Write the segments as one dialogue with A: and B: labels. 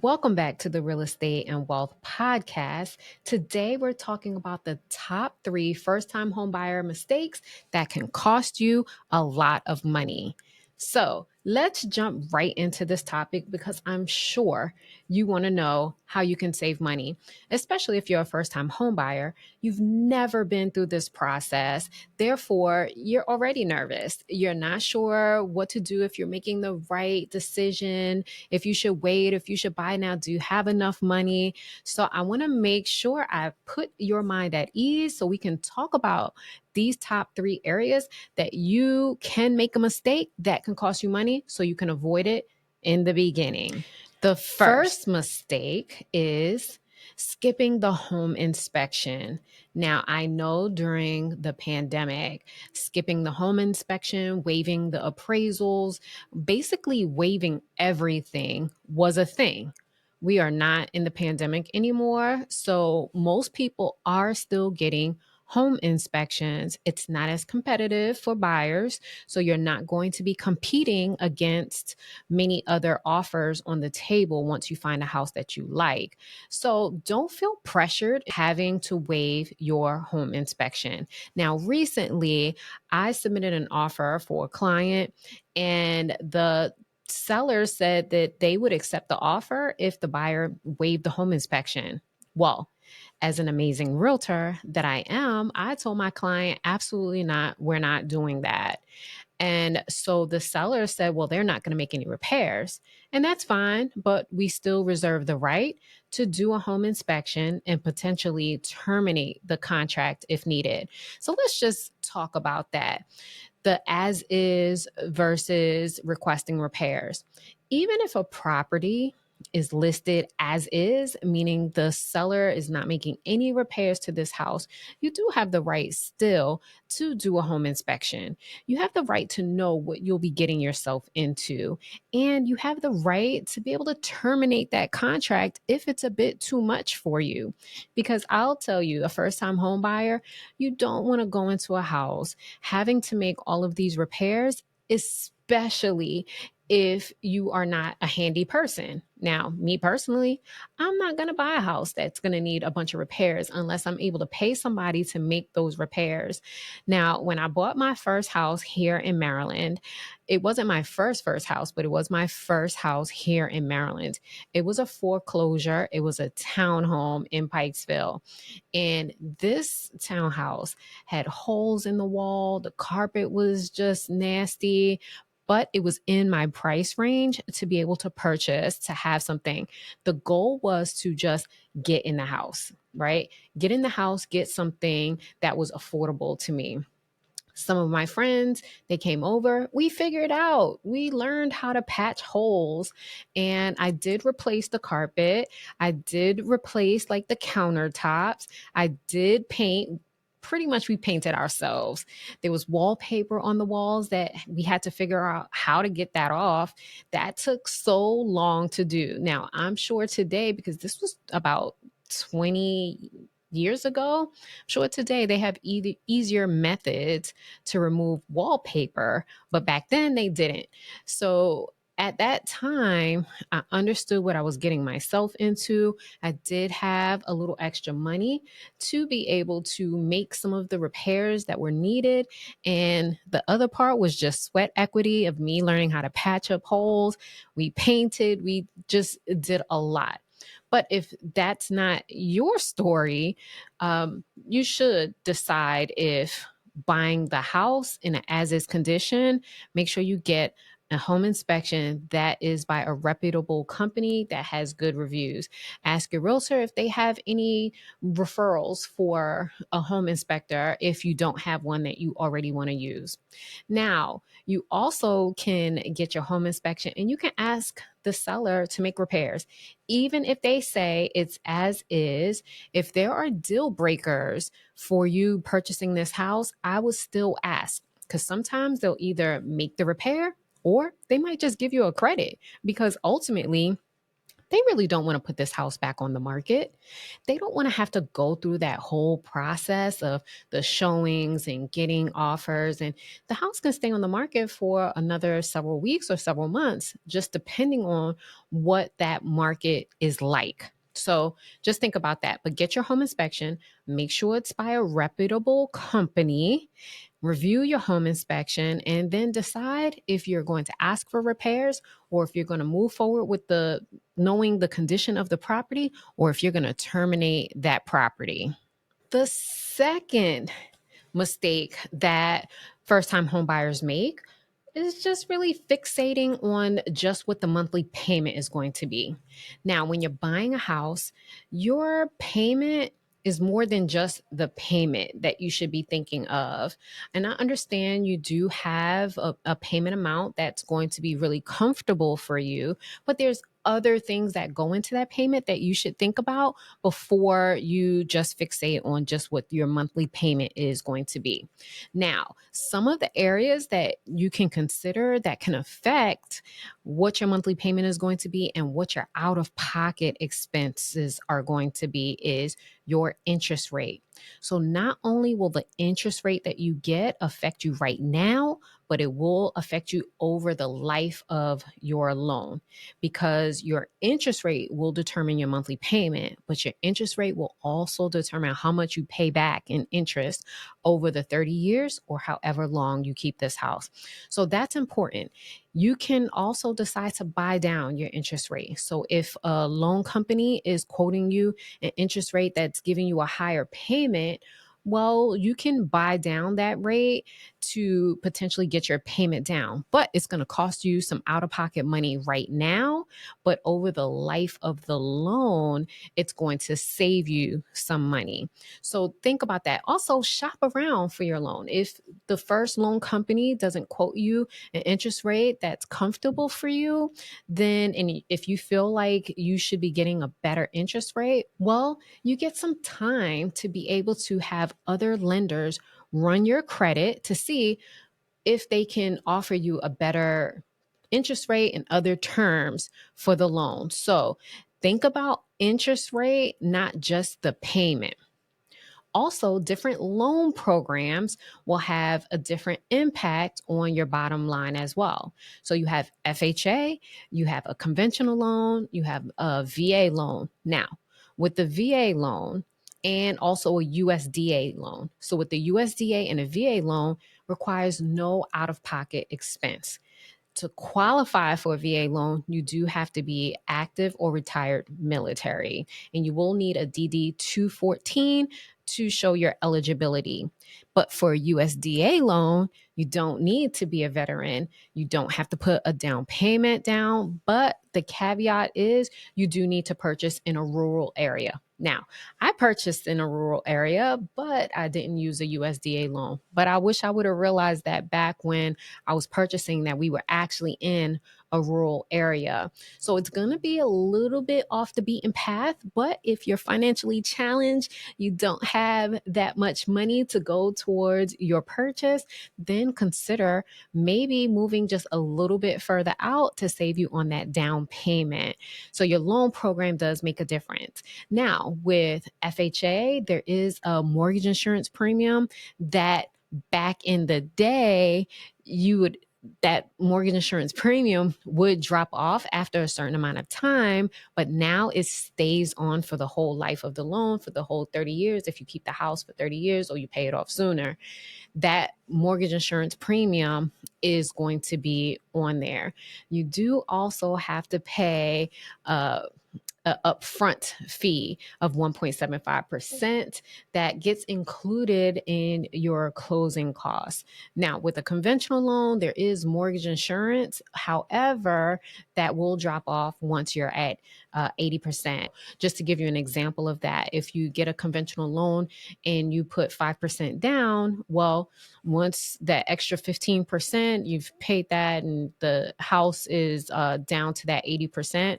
A: Welcome back to the Real Estate and Wealth Podcast. Today, we're talking about the top three first time homebuyer mistakes that can cost you a lot of money. So, let's jump right into this topic because I'm sure you want to know how you can save money, especially if you're a first time homebuyer. You've never been through this process. Therefore, you're already nervous. You're not sure what to do, if you're making the right decision, if you should wait, if you should buy now, do you have enough money? So I want to make sure I put your mind at ease so we can talk about these top three areas that you can make a mistake that can cost you money so you can avoid it in the beginning. The first mistake is skipping the home inspection. Now, I know during the pandemic, skipping the home inspection, waiving the appraisals, basically waiving everything was a thing. We are not in the pandemic anymore. So most people are still getting home inspections. It's not as competitive for buyers. So you're not going to be competing against many other offers on the table once you find a house that you like. So don't feel pressured having to waive your home inspection. Now, recently, I submitted an offer for a client, and the seller said that they would accept the offer if the buyer waived the home inspection. Well, as an amazing realtor that I am, I told my client, absolutely not, we're not doing that. And so the seller said, well, they're not going to make any repairs. And that's fine, but we still reserve the right to do a home inspection and potentially terminate the contract if needed. So let's just talk about that, the as is versus requesting repairs. Even if a property is listed as is, meaning the seller is not making any repairs to this house, you do have the right still to do a home inspection. You have the right to know what you'll be getting yourself into, and you have the right to be able to terminate that contract if it's a bit too much for you. Because I'll tell you, a first time home buyer, you don't want to go into a house having to make all of these repairs, especially if you are not a handy person. Now, me personally, I'm not going to buy a house that's going to need a bunch of repairs unless I'm able to pay somebody to make those repairs. Now, when I bought my first house here in Maryland, it wasn't my first house, but it was my first house here in Maryland. It was a foreclosure. It was a townhome in Pikesville. And this townhouse had holes in the wall. The carpet was just nasty, but it was in my price range to be able to purchase, to have something. The goal was to just get in the house, right? Get in the house, get something that was affordable to me. Some of my friends, they came over, we figured out, we learned how to patch holes, and I did replace the carpet. I did replace like the countertops. I did paint. Pretty much we painted ourselves. There was wallpaper on the walls that we had to figure out how to get that off. That took so long to do. Now, I'm sure today, because this was about 20 years ago, I'm sure today they have easier methods to remove wallpaper, but back then they didn't. So at that time, I understood what I was getting myself into. I did have a little extra money to be able to make some of the repairs that were needed. And the other part was just sweat equity of me learning how to patch up holes. We painted, we just did a lot. But if that's not your story, you should decide if buying the house in an as is condition, make sure you get a home inspection that is by a reputable company that has good reviews. Ask your realtor if they have any referrals for a home inspector if you don't have one that you already want to use. Now, you also can get your home inspection and you can ask the seller to make repairs. Even if they say it's as is, if there are deal breakers for you purchasing this house, I would still ask, because sometimes they'll either make the repair or they might just give you a credit, because ultimately They really don't want to put this house back on the market. They don't want to have to go through that whole process of the showings and getting offers. And the house can stay on the market for another several weeks or several months, just depending on what that market is like. So just think about that. But get your home inspection, make sure it's by a reputable company. Review your home inspection and then decide if you're going to ask for repairs or if you're going to move forward with the knowing the condition of the property or if you're going to terminate that property. The second mistake that first time home buyers make is just really fixating on just what the monthly payment is going to be. Now, when you're buying a house, your payment is more than just the payment that you should be thinking of. And I understand you do have a payment amount that's going to be really comfortable for you, but there's other things that go into that payment that you should think about before you just fixate on just what your monthly payment is going to be. Now, some of the areas that you can consider that can affect what your monthly payment is going to be and what your out of pocket expenses are going to be is your interest rate. So, not only will the interest rate that you get affect you right now, but it will affect you over the life of your loan because your interest rate will determine your monthly payment, but your interest rate will also determine how much you pay back in interest over the 30 years or however long you keep this house. So that's important. You can also decide to buy down your interest rate. So if a loan company is quoting you an interest rate that's giving you a higher payment, well, you can buy down that rate to potentially get your payment down, but it's going to cost you some out of pocket money right now. But over the life of the loan, it's going to save you some money. So think about that. Also, shop around for your loan. If the first loan company doesn't quote you an interest rate that's comfortable for you, then and if you feel like you should be getting a better interest rate, well, you get some time to be able to have other lenders run your credit to see if they can offer you a better interest rate and other terms for the loan. So think about interest rate, not just the payment. Also, different loan programs will have a different impact on your bottom line as well. So you have FHA, you have a conventional loan, you have a VA loan. Now, with the VA loan and also a USDA loan. So with the USDA and a VA loan requires no out-of-pocket expense. To qualify for a VA loan, you do have to be active or retired military, and you will need a DD 214 to show your eligibility. But for a USDA loan, you don't need to be a veteran. You don't have to put a down payment down, but the caveat is you do need to purchase in a rural area. Now, I purchased in a rural area, but I didn't use a USDA loan. But I wish I would have realized that back when I was purchasing that we were actually in a rural area. So it's going to be a little bit off the beaten path. But if you're financially challenged, you don't have that much money to go towards your purchase, then consider maybe moving just a little bit further out to save you on that down payment. So your loan program does make a difference. Now, with FHA, there is a mortgage insurance premium that back in the day, that mortgage insurance premium would drop off after a certain amount of time, but now it stays on for the whole life of the loan for the whole 30 years. If you keep the house for 30 years or you pay it off sooner, that mortgage insurance premium is going to be on there. You do also have to pay a upfront fee of 1.75% that gets included in your closing costs. Now, with a conventional loan, there is mortgage insurance. However, that will drop off once you're at 80%. Just to give you an example of that, if you get a conventional loan and you put 5% down, well, once that extra 15%, you've paid that and the house is down to that 80%,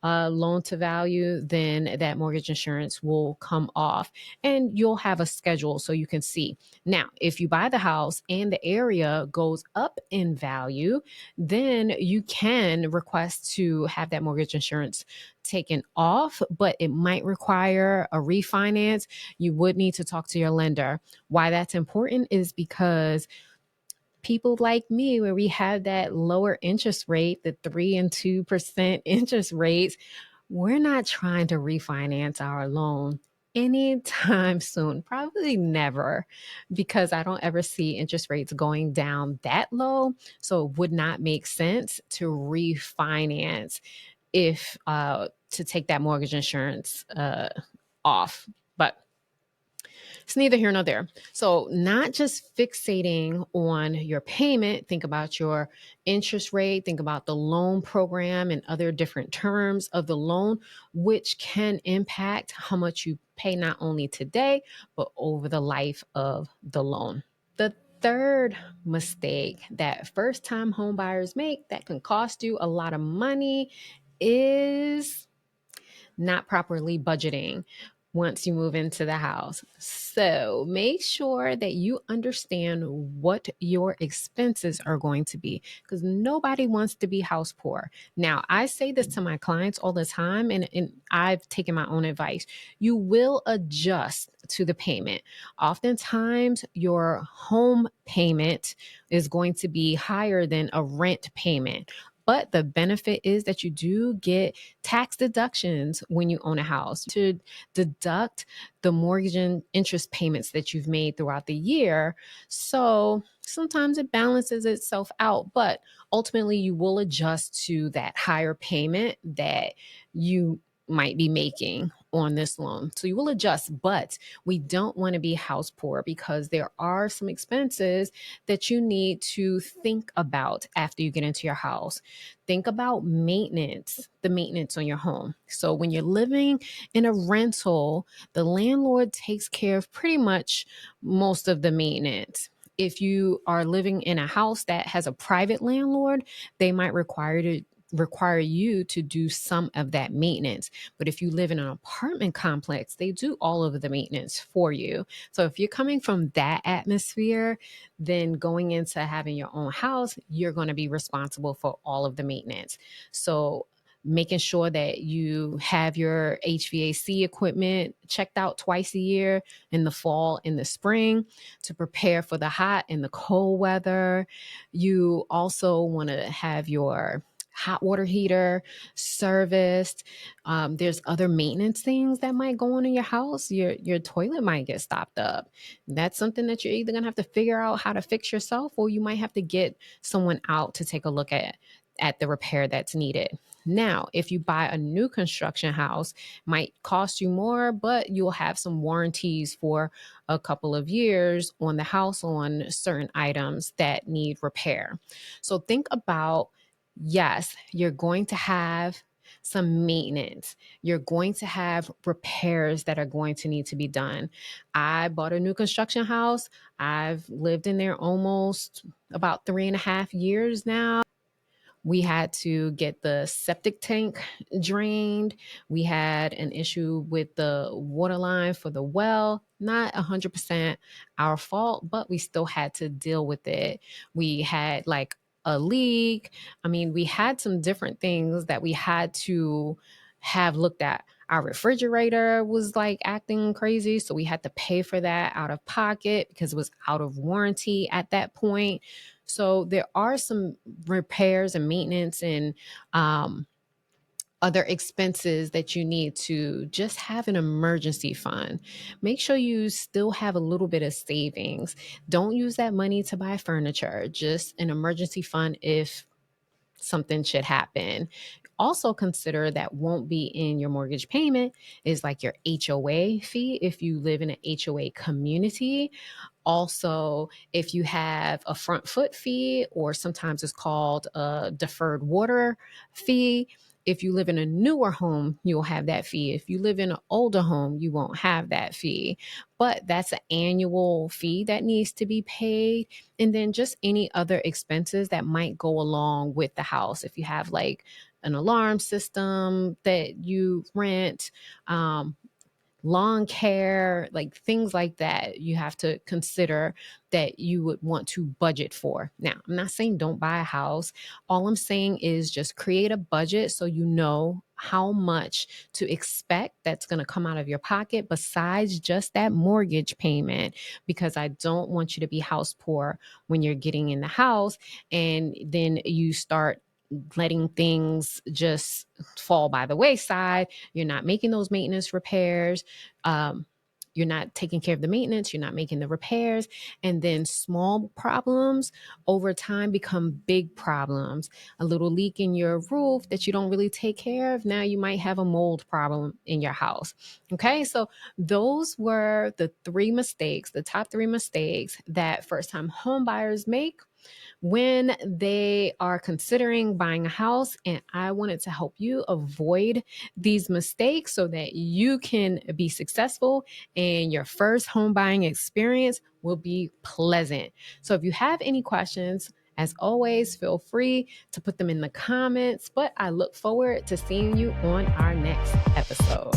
A: loan to value, then that mortgage insurance will come off and you'll have a schedule so you can see. Now, if you buy the house and the area goes up in value, then you can request to have that mortgage insurance taken off, but it might require a refinance. You would need to talk to your lender. Why that's important is because people like me, where we have that lower interest rate, the 3 and 2% interest rates, we're not trying to refinance our loan anytime soon. Probably never, because I don't ever see interest rates going down that low. So it would not make sense to refinance if to take that mortgage insurance off. But it's neither here nor there. So, not just fixating on your payment, think about your interest rate, think about the loan program and other different terms of the loan, which can impact how much you pay not only today, but over the life of the loan. The third mistake that first time home buyers make that can cost you a lot of money is not properly budgeting once you move into the house. So make sure that you understand what your expenses are going to be, because nobody wants to be house poor. Now, I say this to my clients all the time, and I've taken my own advice. You will adjust to the payment. Oftentimes, your home payment is going to be higher than a rent payment. But the benefit is that you do get tax deductions when you own a house to deduct the mortgage and interest payments that you've made throughout the year. So sometimes it balances itself out, but ultimately you will adjust to that higher payment that you might be making on this loan. So you will adjust, but we don't want to be house poor because there are some expenses that you need to think about after you get into your house. Think about maintenance, the maintenance on your home. So when you're living in a rental, the landlord takes care of pretty much most of the maintenance. If you are living in a house that has a private landlord, they might require you to do some of that maintenance. But if you live in an apartment complex, they do all of the maintenance for you. So if you're coming from that atmosphere, then going into having your own house, you're going to be responsible for all of the maintenance. So making sure that you have your HVAC equipment checked out twice a year, in the fall, in the spring, to prepare for the hot and the cold weather. You also want to have your hot water heater serviced. There's other maintenance things that might go on in your house. Your toilet might get stopped up. That's something that you're either gonna have to figure out how to fix yourself, or you might have to get someone out to take a look at the repair that's needed. Now, if you buy a new construction house, might cost you more, but you'll have some warranties for a couple of years on the house on certain items that need repair. So think about, yes, you're going to have some maintenance. You're going to have repairs that are going to need to be done. I bought a new construction house. I've lived in there almost about 3.5 years now. We had to get the septic tank drained. We had an issue with the water line for the well. Not 100% our fault, but we still had to deal with it. We had like a leak. I mean, we had some different things that we had to have looked at. Our refrigerator was like acting crazy, so we had to pay for that out of pocket because it was out of warranty at that point. So there are some repairs and maintenance and other expenses that you need to just have an emergency fund. Make sure you still have a little bit of savings. Don't use that money to buy furniture, just an emergency fund if something should happen. Also consider that won't be in your mortgage payment is like your HOA fee if you live in an HOA community. Also, if you have a front foot fee, or sometimes it's called a deferred water fee. If you live in a newer home, you'll have that fee. If you live in an older home, you won't have that fee. But that's an annual fee that needs to be paid. And then just any other expenses that might go along with the house. If you have like an alarm system that you rent, lawn care, like things like that, you have to consider that you would want to budget for. Now, I'm not saying don't buy a house. All I'm saying is just create a budget so you know how much to expect that's going to come out of your pocket besides just that mortgage payment, because I don't want you to be house poor when you're getting in the house and then you start letting things just fall by the wayside. You're not making those maintenance repairs. Um, you're not taking care of the maintenance. You're not making the repairs. And then small problems over time become big problems. A little leak in your roof that you don't really take care of. Now you might have a mold problem in your house. Okay. So those were the top three mistakes that first time home buyers make when they are considering buying a house. And I wanted to help you avoid these mistakes so that you can be successful and your first home buying experience will be pleasant. So if you have any questions, as always, feel free to put them in the comments, but I look forward to seeing you on our next episode.